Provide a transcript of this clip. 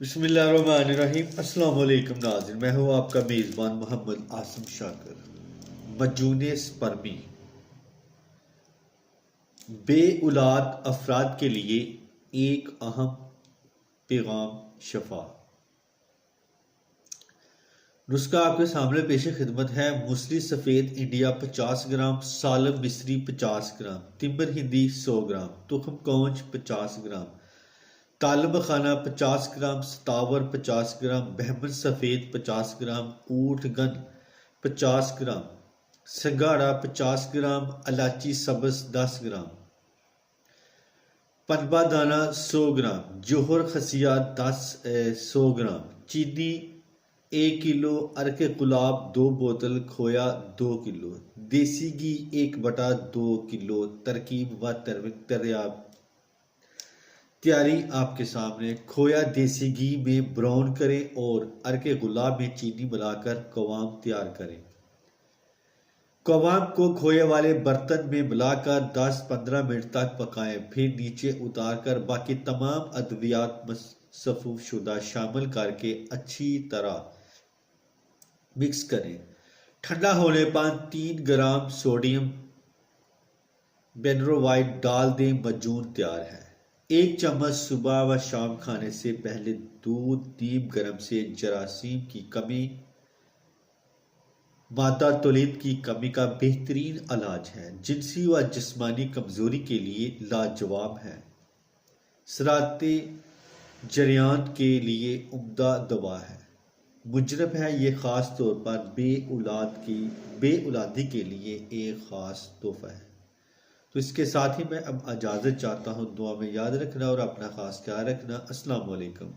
बिस्मिल्लाहिर्रहमानिर्रहीम। अस्सलाम वालेकुम नाज़रीन, मैं हूँ आपका मेज़बान मोहम्मद आसिम शाकिर। मजून स्पर्मी बे औलाद अफराद के लिए एक अहम पैगाम शफा। नुस्खा आपके सामने पेश खिदमत है। मूसली सफ़ेद इंडिया 50 ग्राम, सालम मिस्री 50 ग्राम, तिम्बर हिंदी 100 ग्राम, तुखम कौंच 50 ग्राम, तालब खाना 50 ग्राम, सतावर 50 ग्राम, बहमन सफ़ेद 50 ग्राम, ऊँट गन 50 ग्राम, सिंगाड़ा 50 ग्राम, इलायची सब्ज़ 10 ग्राम, पनबा दाना 100 ग्राम, जोहर खसिया 100 ग्राम, चीनी 1 किलो, अरके गुलाब 2 बोतल, खोया 2 किलो, देसी घी 1/2 किलो। तरकीब व तैयारी आपके सामने। खोया देसी घी में ब्राउन करें और अरके गुलाब में चीनी मिलाकर कवाम तैयार करें। कवाम को खोए वाले बर्तन में मिलाकर 10-15 मिनट तक पकाएं, फिर नीचे उतारकर बाकी तमाम अद्वियात मसफ़ूफ़ शुदा शामिल करके अच्छी तरह मिक्स करें। ठंडा होने पर 3 ग्राम सोडियम बेंजोएट डाल दें। मजून तैयार है। 1 चम्मच सुबह व शाम खाने से पहले दूध नीम गर्म से जरासीम की कमी, मादा तौलीद की कमी का बेहतरीन इलाज है। जिनसी व जिस्मानी कमजोरी के लिए लाजवाब है। सराते जरियान के लिए उम्दा दवा है। मुजरब है। ये ख़ास तौर पर बे औलादी के लिए एक ख़ास तोहफा है। तो इसके साथ ही मैं अब इजाज़त चाहता हूँ। दुआ में याद रखना और अपना ख़ास ख्याल रखना। अस्सलाम वालेकुम।